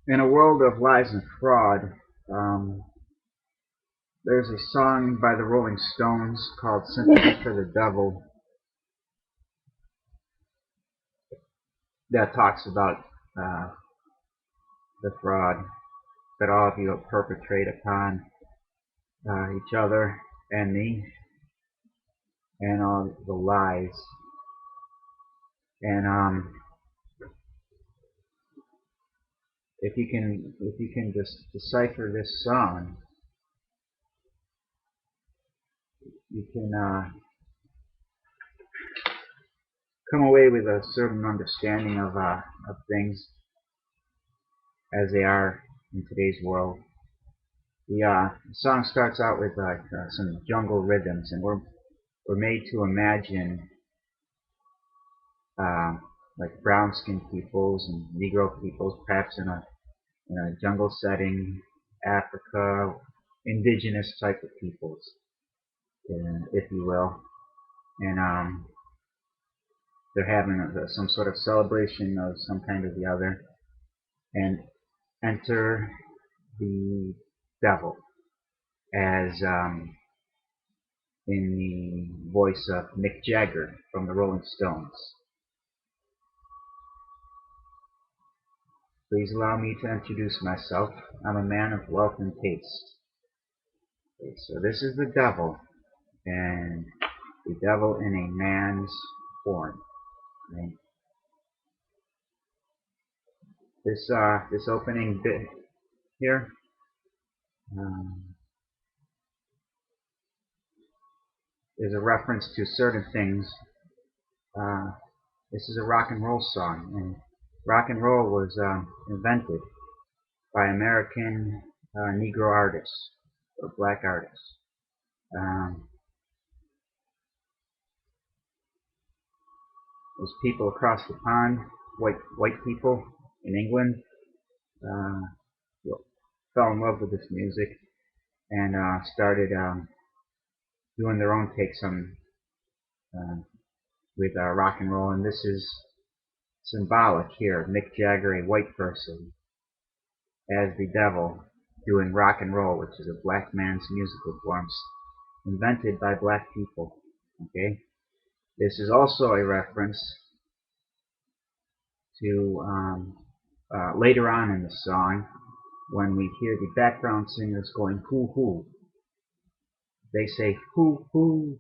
In a world of lies and fraud, um, there's a song by the Rolling Stones called Sympathy for the Devil that talks about uh, the fraud that all of you perpetrate upon each other and me, and all the lies. And if you can just decipher this song, you can come away with a certain understanding of things as they are in today's world. The song starts out with some jungle rhythms, and we're made to imagine uh, like brown-skinned peoples and Negro peoples, perhaps in a jungle setting, Africa, indigenous type of peoples, if you will, and they're having some sort of celebration of some kind or the other, and enter the devil as in the voice of Mick Jagger from the Rolling Stones. Please allow me to introduce myself. I'm a man of wealth and taste. Okay, so this is the devil, and the devil in a man's form. Right? This opening bit here um, is a reference to certain things. Uh, this is a rock and roll song, and rock and roll was invented by American Negro artists or black artists. Um, those people across the pond, white people in England, uh, fell in love with this music and started doing their own takes on uh, with rock and roll. And this is symbolic here. Mick Jagger, a white person, as the devil, doing rock and roll, which is a black man's musical form invented by black people. Okay, this is also a reference to later on in the song when we hear the background singers going hoo hoo. They say hoo hoo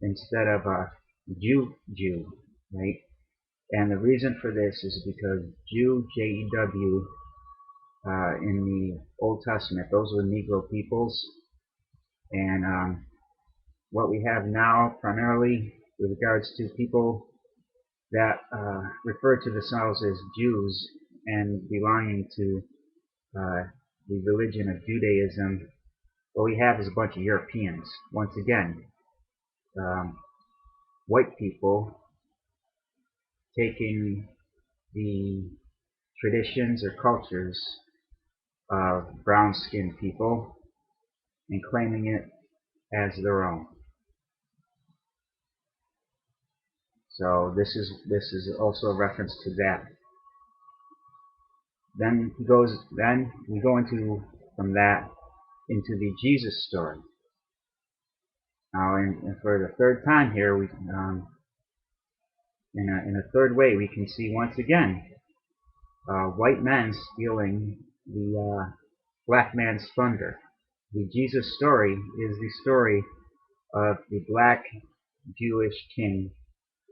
instead of Jew Jew, right? And the reason for this is because Jew, Jew, in the Old Testament, those were Negro peoples, and what we have now primarily with regards to people that refer to themselves as Jews and belonging to the religion of Judaism, what we have is a bunch of Europeans. Once again, um, white people taking the traditions or cultures of brown-skinned people and claiming it as their own. So this is also a reference to that. Then we go into from that into the Jesus story. Now, and for the third time here, we in a third way, we can see once again white men stealing the black man's thunder. The Jesus story is the story of the black Jewish king,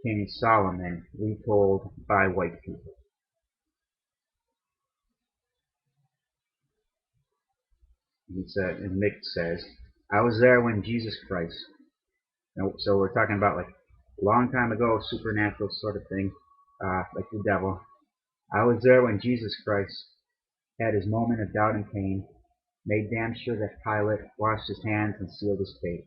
King Solomon, retold by white people. And Mick says, I was there when Jesus Christ. So we're talking about like a long time ago, supernatural sort of thing, like the devil. I was there when Jesus Christ had his moment of doubt and pain, made damn sure that Pilate washed his hands and sealed his fate.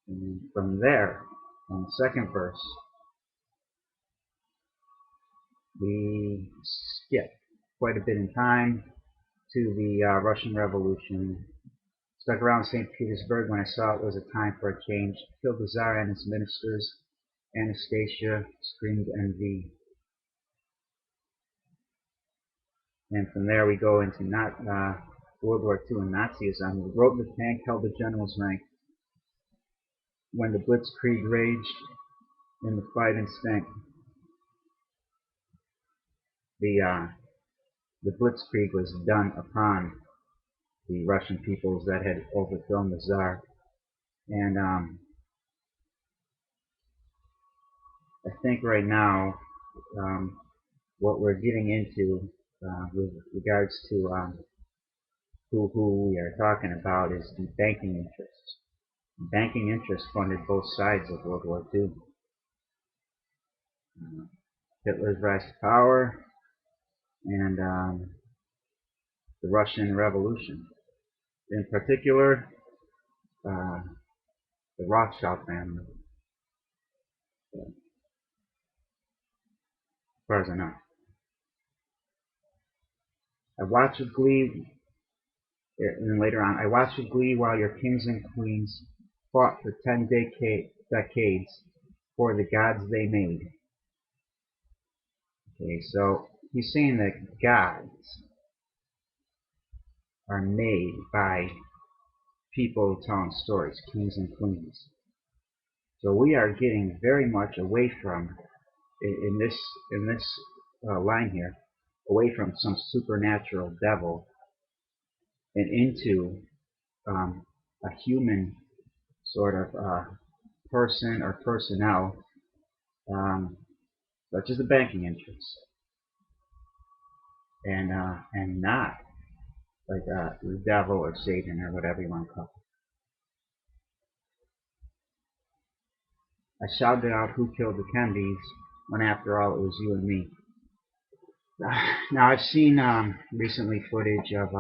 And from there, on the second verse, we skip quite a bit in time to the Russian Revolution. Stuck around St. Petersburg when I saw it was a time for a change. Killed the Tsar and his ministers. Anastasia screamed envy. And from there we go into not World War II and Nazism. We wrote the tank held the general's rank. When the Blitzkrieg raged in the fight and stank, the the Blitzkrieg was done upon the Russian peoples that had overthrown the Tsar. And I think right now um, what we're getting into with regards to who we are talking about is the banking interests. Banking interests funded both sides of World War II. Hitler's rise to power and the Russian Revolution. In particular, uh, the Rothschild family, as far as I know. I watched with glee, and then later on, I watched with glee while your kings and queens fought for 10 decades for the gods they made. Okay, so he's saying that gods are made by people telling stories, kings and queens. So we are getting very much away from, in this line here, away from some supernatural devil and into a human sort of person or personnel, such as the banking interests, and not like the devil or Satan or whatever you want to call it. I shouted out who killed the Kennedys when after all it was you and me. Now I've seen recently footage of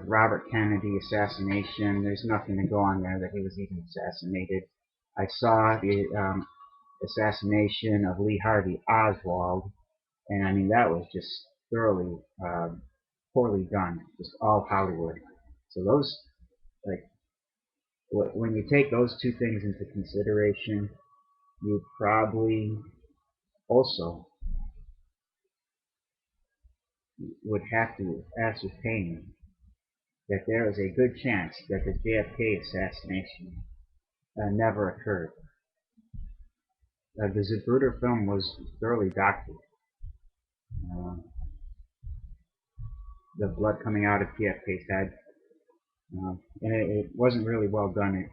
Robert Kennedy assassination. There's nothing to go on there that he was even assassinated. I saw the assassination of Lee Harvey Oswald, and I mean that was just thoroughly poorly done, just all Hollywood. So those, like, when you take those two things into consideration, you probably also would have to ascertain that there is a good chance that the JFK assassination never occurred. The Zapruder film was thoroughly doctored. Uh, the blood coming out of JFK's head, and it wasn't really well done. It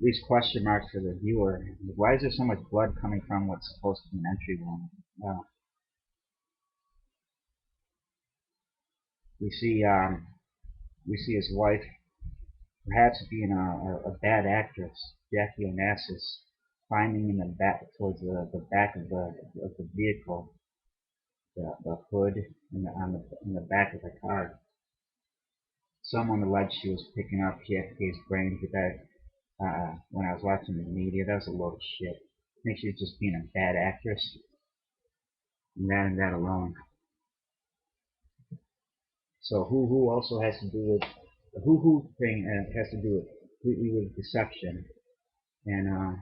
leaves question marks for the viewer. Why is there so much blood coming from what's supposed to be an entry wound? We see his wife, perhaps being a bad actress, Jackie Onassis, climbing in the back towards the back of the vehicle, the hood in the back of the car. Someone alleged she was picking up JFK's brain, but that when I was watching the media, that was a load of shit. I think she was just being a bad actress, and that alone. So who also has to do with the who thing has to do with completely with deception, and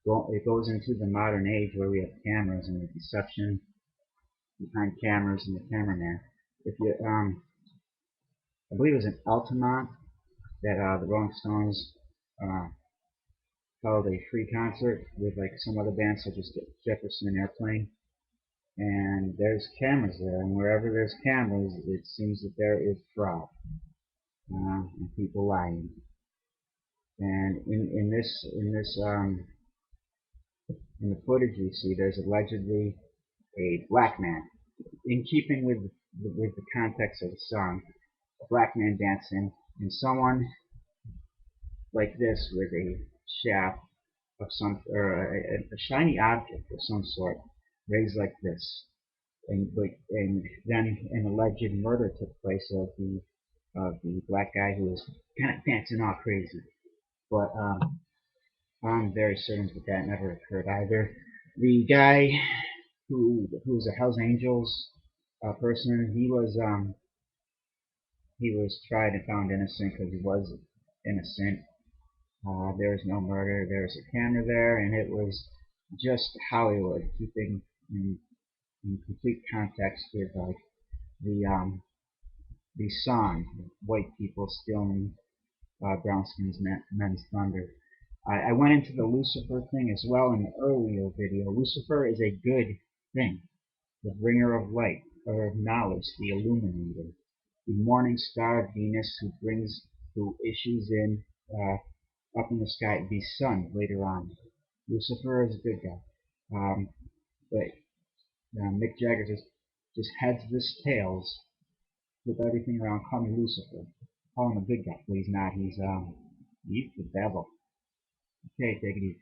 it goes into the modern age where we have cameras and the deception behind cameras and the cameraman. If you I believe it was in Altamont that the Rolling Stones uh, held a free concert with like some other bands such as Jefferson Airplane, and there's cameras there, and wherever there's cameras, it seems that there is fraud and people lying. And in the footage you see, there's allegedly a black man, in keeping with the context of the song, a black man dancing, and someone like this with a shaft of some or a shiny object of some sort raised like this, and then an alleged murder took place of the black guy who was kind of dancing all crazy. But I'm very certain that never occurred either. The guy who's a Hell's Angels person, he was tried and found innocent because he was innocent. There was no murder. There was a camera there, and it was just Hollywood keeping in complete context with like the song, white people stealing brown skins men's thunder. I went into the Lucifer thing as well in the earlier video. Lucifer is a good thing, the bringer of light, or of knowledge, the illuminator, the morning star of Venus who issues in up in the sky, the sun later on. Lucifer is a good guy. But Mick Jagger just heads this tails with everything around calling Lucifer. Call him a good guy, but he's not. He's the devil. Okay, take it easy.